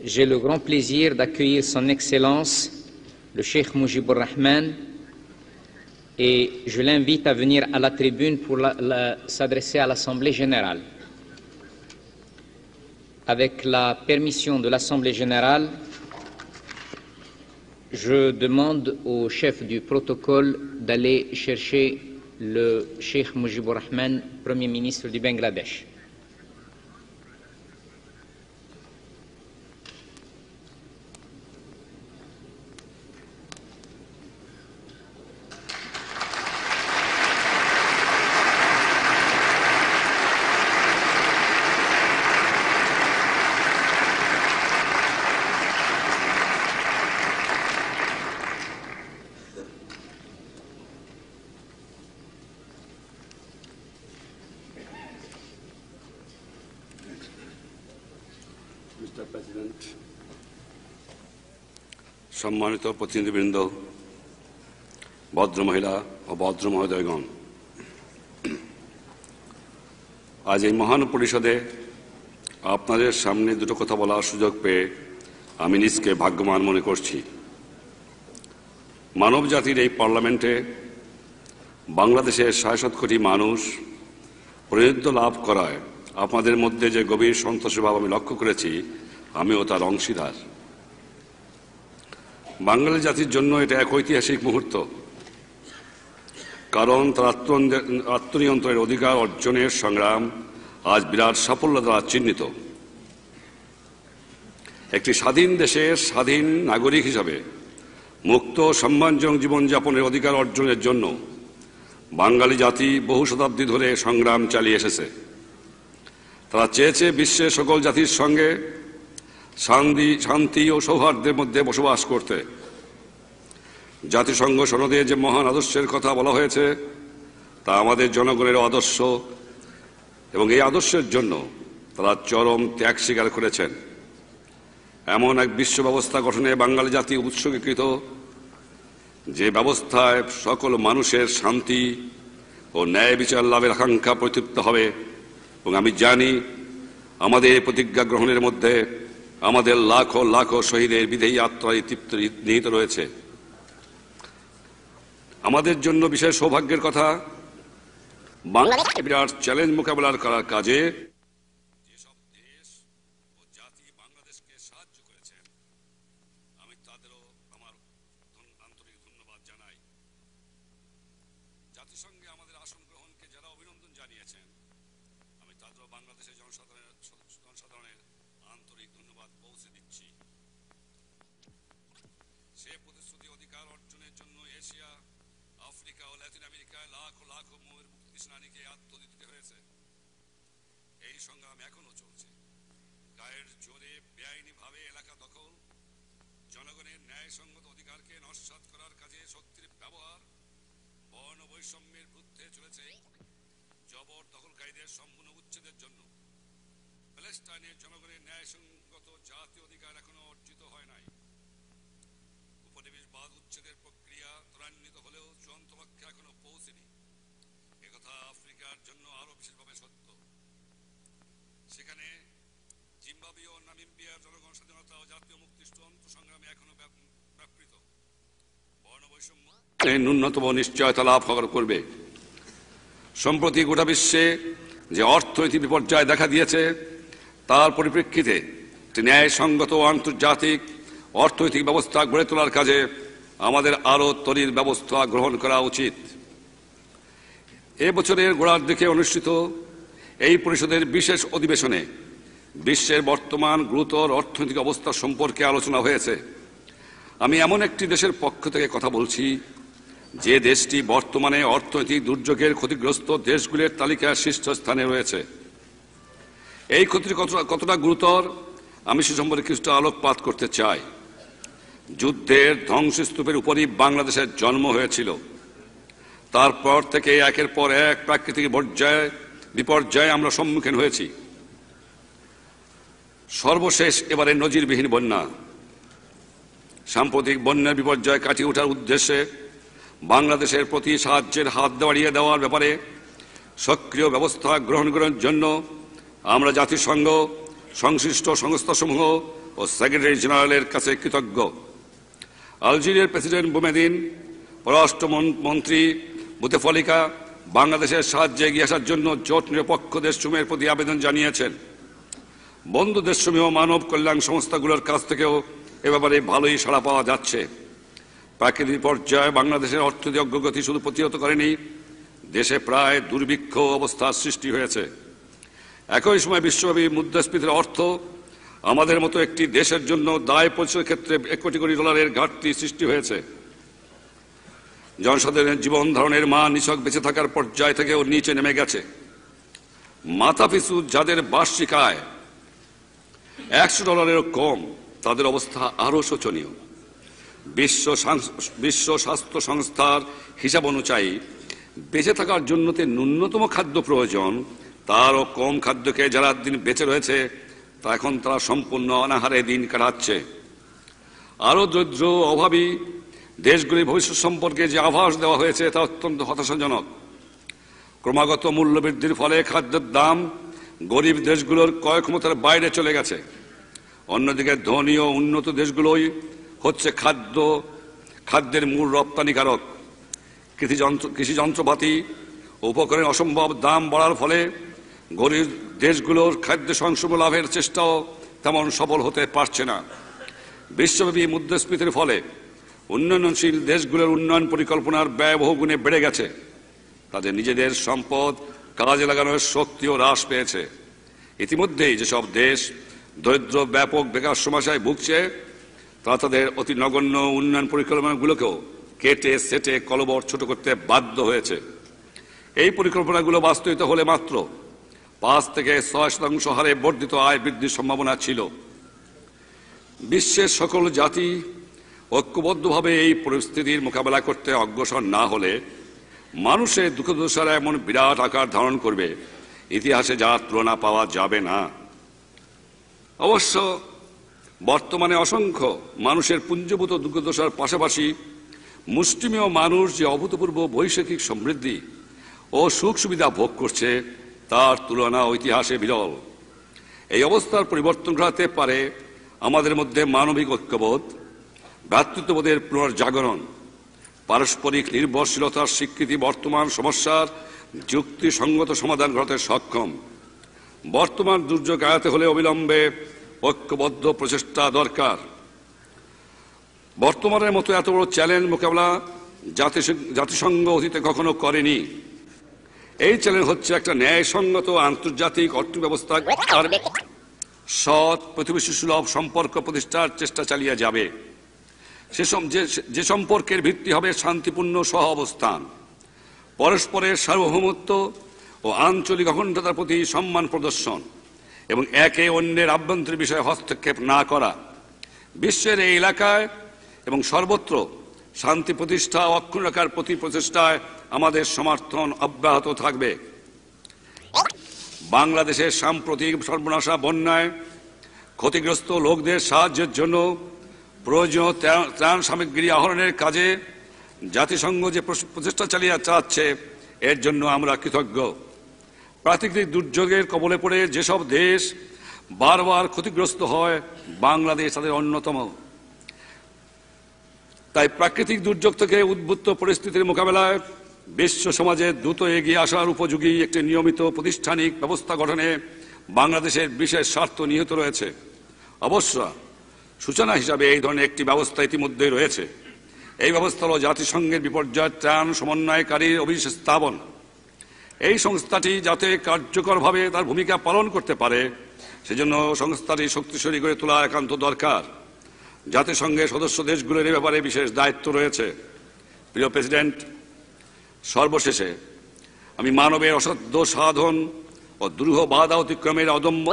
J'ai le grand plaisir d'accueillir son Excellence, le Cheikh Mujibur Rahman, et je l'invite à venir à la tribune pour s'adresser à l'Assemblée générale. Avec la permission de l'Assemblée générale, je demande au chef du protocole d'aller chercher le Cheikh Mujibur Rahman, Premier ministre du Bangladesh. Mr. President, সম্মানিত প্রতিনিধিবৃন্দ, ভদ্র মহিলা ও ভদ্র মহোদয়গণ, আজ এই মহান পরিষদে আপনাদের সামনে দুটো কথা বলার সুযোগ পেয়ে আমি নিজকে ভাগ্যবান মনে করছি। মানব জাতির এই পার্লামেন্টে বাংলাদেশের ৬৭ কোটি মানুষ প্রতিনিধিত্ব লাভ করায় আপনাদের মধ্যে যে গভীর সন্তোষের ভাব আমি লক্ষ্য করেছি, আমিও তার অংশীদার। বাঙালি জাতির জন্য এটা এক ঐতিহাসিক মুহূর্ত, কারণ তার আত্মনিয়ন্ত্রণের অধিকার অর্জনের সংগ্রাম আজ বিরাট সাফল্য দ্বারা চিহ্নিত। একটি স্বাধীন দেশের স্বাধীন নাগরিক হিসাবে মুক্ত সম্মানজনক জীবনযাপনের অধিকার অর্জনের জন্য বাঙালি জাতি বহু শতাব্দী ধরে সংগ্রাম চালিয়ে এসেছে। তারা চেয়েছে বিশ্বের সকল জাতির সঙ্গে শান্তি ও সৌহার্দ্যের মধ্যে বসবাস করতে। জাতিসংঘ সনদে যে মহান আদর্শের কথা বলা হয়েছে তা আমাদের জনগণের আদর্শ, এবং এই আদর্শের জন্য তারা চরম ত্যাগ স্বীকার করেছেন। এমন এক বিশ্ব ব্যবস্থা গঠনে বাঙালি জাতি উৎসর্গীকৃত, যে ব্যবস্থায় সকল মানুষের শান্তি ও ন্যায় বিচার লাভের আকাঙ্ক্ষা প্রতিতৃপ্ত হবে। এবং আমি জানি আমাদের এই প্রতিজ্ঞা গ্রহণের মধ্যে আমাদের লাখো লাখো শহীদের বিদেয়ী আত্মার তৃপ্ত নিহিত রয়েছে। আমাদের জন্য বিশেষ সৌভাগ্যের কথা, বাংলাদেশ বিরাট চ্যালেঞ্জ মোকাবেলা করার কাজে যেসব দেশ ও জাতি বাংলাদেশকে সাহায্য করেছেন, আমি তাদেরও আমার আন্তরিক ধন্যবাদ জানাই। জাতিসংঘে আমাদের আসন গ্রহণকে যারা অভিনন্দন জানিয়েছেন, আমি তাদেরও বাংলাদেশের জনসাধারণের আন্তরিক ধন্যবাদ পৌঁছে দিচ্ছি। সে প্রতিশ্রুতি অধিকার অর্জনের জন্য এশিয়া, আফ্রিকা ও ল্যাটিন আমেরিকায় লাখো লাখো মুক্তি সেনানীকে আত্মদিতে হয়েছে। এই সংগ্রাম এখনো চলছে। গায়ের জোরে বেআইনিভাবে এলাকা দখল, জনগণের ন্যায়সঙ্গত অধিকারকে নস্যাৎ করার কাজে শক্তির ব্যবহার, বর্ণ বৈষম্যের বিরুদ্ধে চলেছে জবর দখলকারীদের সম্পূর্ণ উচ্ছেদের জন্য। প্যালেস্টাইনের জনগণের ন্যায়সঙ্গত জাতীয় অধিকার এখনো অর্জিত হয় নাই। উপনিবেশবাদ উচ্ছেদের প্রক্রিয়া ত্বরান্বিত হলেও চূড়ান্ত লক্ষ্যে এখনো পৌঁছেনি। একথা আফ্রিকার জন্য আরো বিশেষভাবে সত্য। সেখানে জিম্বাবুয়ে ও নামিবিয়ার জনগণ স্বাধীনতা ও জাতীয় মুক্তির চূড়ান্ত সংগ্রামে এখনো ব্যাপৃত। বর্ণ বৈষম্য ন্যূনতম নিশ্চয়তা লাভ করবে। সম্প্রতি গোটা বিশ্বে যে অর্থনৈতিক বিপর্যয় দেখা দিয়েছে, তার পরিপ্রেক্ষিতে একটি ন্যায়সঙ্গত ও আন্তর্জাতিক অর্থনৈতিক ব্যবস্থা গড়ে তোলার কাজে আমাদের আরও তরির ব্যবস্থা গ্রহণ করা উচিত। এ বছরের গোড়ার দিকে অনুষ্ঠিত এই পরিষদের বিশেষ অধিবেশনে বিশ্বের বর্তমান গুরুতর অর্থনৈতিক অবস্থা সম্পর্কে আলোচনা হয়েছে। আমি এমন একটি দেশের পক্ষ থেকে কথা বলছি, যে দেশটি বর্তমানে অর্থনৈতিক দুর্যোগের ক্ষতিগ্রস্ত দেশগুলির তালিকায় শীর্ষস্থানে রয়েছে। এই ক্ষতি কতটা গুরুতর আমি সে সম্পর্কে কিছুটা আলোকপাত করতে চাই। যুদ্ধের ধ্বংসস্তূপের উপরই বাংলাদেশের জন্ম হয়েছিল। তারপর থেকে একের পর এক প্রাকৃতিক বিপর্যয়ে আমরা সম্মুখীন হয়েছি। সর্বশেষ এবারে নজিরবিহীন বন্যা। সাম্প্রতিক বন্যার বিপর্যয় কাটিয়ে ওঠার উদ্দেশ্যে বাংলাদেশের প্রতি সাহায্যের হাত বাড়িয়ে দেওয়ার ব্যাপারে সক্রিয় ব্যবস্থা গ্রহণ করার জন্য আমরা জাতিসংঘ, সংশ্লিষ্ট সংস্থাসমূহ ও সেক্রেটারি জেনারেলের কাছে কৃতজ্ঞ। আলজেরিয়ার প্রেসিডেন্ট বুমেদিন, পররাষ্ট্রমন্ত্রী বুতেফলিকা বাংলাদেশের সাহায্যে এগিয়ে আসার জন্য জোট নিরপেক্ষ দেশসমূহের প্রতি আবেদন জানিয়েছেন। বন্ধু দেশসমূহ মানব কল্যাণ সংস্থাগুলোর কাছ থেকেও এ ব্যাপারে ভালোই সাড়া পাওয়া যাচ্ছে। প্রাকৃতিক পর্যায়ে বাংলাদেশের অর্থনৈতিক অগ্রগতি শুধু প্রতিহত করেনি, দেশে প্রায় দুর্ভিক্ষ অবস্থার সৃষ্টি হয়েছে। একই সময় বিশ্বব্যাপী মুদ্রাস্ফীতির অর্থ আমাদের মতো একটি দেশের জন্য দায় পরিশোধের ক্ষেত্রে $1 কোটি ঘাটতি সৃষ্টি হয়েছে। জনসাধারণের জীবন ধারণের মান নিছক বেঁচে থাকার পর্যায় থেকেও নিচে নেমে গেছে। মাথাপিছু যাদের বার্ষিক আয় $100 কম, তাদের অবস্থা আরো শোচনীয়। বিশ্ব স্বাস্থ্য সংস্থার হিসাব অনুযায়ী বেঁচে থাকার জন্য ন্যূনতম খাদ্য প্রয়োজন, তারও কম খাদ্যকে যারা দিন বেঁচে রয়েছে তা এখন তারা সম্পূর্ণ অনাহারে দিন কাটাচ্ছে। আরো দরিদ্র অভাবী দেশগুলির ভবিষ্যৎ সম্পর্কে যে আভাস দেওয়া হয়েছে তা অত্যন্ত হতাশাজনক। ক্রমাগত মূল্যবৃদ্ধির ফলে খাদ্যের দাম গরিব দেশগুলোর ক্রয় ক্ষমতার বাইরে চলে গেছে। অন্যদিকে ধনী ও উন্নত দেশগুলোই হচ্ছে খাদ্যের মূল রপ্তানিকারক। কৃষি যন্ত্রপাতি ও উপকরণের অসম্ভব দাম বাড়ার ফলে গরিব দেশগুলোর খাদ্য সংসম লাভের চেষ্টাও তেমন সফল হতে পারছে না। বিশ্বব্যাপী মুদ্রাস্ফীতির ফলে উন্নয়নশীল দেশগুলোর উন্নয়ন পরিকল্পনার ব্যয় বহুগুণে বেড়ে গেছে। তাদের নিজেদের সম্পদ কাজে লাগানোর শক্তিও হ্রাস পেয়েছে। ইতিমধ্যেই যেসব দেশ দরিদ্র ব্যাপক বেকার সমস্যায় ভুগছে তারা তাদের অতি নগণ্য উন্নয়ন পরিকল্পনাগুলোকেও কেটে সেটে কলবর ছোট করতে বাধ্য হয়েছে। এই পরিকল্পনাগুলো বাস্তবায়িত হলে মাত্র 5 থেকে 6% হারে বর্ধিত আয় বৃদ্ধির সম্ভাবনা ছিল। বিশ্বের সকল জাতি ঐক্যবদ্ধভাবে এই পরিস্থিতির মোকাবেলা করতে অগ্রসর না হলে মানুষের দুঃখদশারা এমন বিরাট আকার ধারণ করবে, ইতিহাসে যার তুলনা পাওয়া যাবে না। অবশ্য বর্তমানে অসংখ্য মানুষের পুঞ্জীভূত দুর্দশার পাশাপাশি মুষ্টিমেয় মানুষ যে অভূতপূর্ব বৈশ্বিক সমৃদ্ধি ও সুখ সুবিধা ভোগ করছে তার তুলনা ইতিহাসে বিরল। এই অবস্থার পরিবর্তন ঘটাতে পারে আমাদের মধ্যে মানবিক ঐক্যবোধ, ভ্রাতৃত্ববোধের পুনর্জাগরণ, পারস্পরিক নির্ভরশীলতার স্বীকৃতি বর্তমান সমস্যার যুক্তিসঙ্গত সমাধান ঘটাতে সক্ষম। বর্তমান দুর্যোগ এড়াতে হলে অবিলম্বে ঐক্যবদ্ধ প্রচেষ্টা দরকার। বর্তমানের মতো এত বড় চ্যালেঞ্জ মোকাবেলা জাতিসংঘ অতীতে কখনো করেনি। এই চ্যালেঞ্জ হচ্ছে একটা ন্যায়সঙ্গত আন্তর্জাতিক অর্থব্যবস্থা আর সৎ প্রতিবেশী সুলভ সম্পর্ক প্রতিষ্ঠার চেষ্টা চালিয়ে যাবে। যে সম্পর্কের ভিত্তি হবে শান্তিপূর্ণ সহ অবস্থান, পরস্পরের সার্বভৌমত্ব ও আঞ্চলিক অখণ্ডতার প্রতি সম্মান প্রদর্শন এবং একে অন্যের আভ্যন্তরীণ বিষয়ে হস্তক্ষেপ না করা। বিশ্বের এই এলাকায় এবং সর্বত্র শান্তি প্রতিষ্ঠা ও অক্ষুণ্ণ রাখার প্রতি প্রচেষ্টায় আমাদের সমর্থন অব্যাহত থাকবে। বাংলাদেশের সাম্প্রতিক সর্বনাশা বন্যায় ক্ষতিগ্রস্ত লোকদের সাহায্যের জন্য প্রয়োজনীয় ত্রাণ সামগ্রী আহরণের কাজে জাতিসংঘ যে প্রচেষ্টা চালাচ্ছে এর জন্য আমরা কৃতজ্ঞ। প্রাকৃতিক দুর্যোগের কবলে পড়ে যেসব দেশ বারবার ক্ষতিগ্রস্ত হয়, বাংলাদেশ তাদের অন্যতম। তাই প্রাকৃতিক দুর্যোগ থেকে উদ্ভূত পরিস্থিতির মোকাবেলায় বিশ্ব সমাজে দ্রুত এগিয়ে আসার উপযোগী একটি নিয়মিত প্রাতিষ্ঠানিক ব্যবস্থা গঠনে বাংলাদেশের বিশেষ স্বার্থ নিহিত রয়েছে। অবশ্য সূচনা হিসাবে এই ধরনের একটি ব্যবস্থা ইতিমধ্যে রয়েছে। এই ব্যবস্থা হল জাতিসংঘের বিপর্যয় ত্রাণ সমন্বয়কারীর অভিশেষ স্থাপন। এই সংস্থাটি যাতে কার্যকরভাবে তার ভূমিকা পালন করতে পারে সেজন্য সংস্থাটি শক্তিশালী করে তোলা একান্ত দরকার। জাতিসংঘের সদস্য দেশগুলোর এ ব্যাপারে বিশেষ দায়িত্ব রয়েছে। প্রিয় প্রেসিডেন্ট, সর্বশেষে আমি মানবের অসাধ্য সাধন ও দুরূহ বাধা অতিক্রমের অদম্য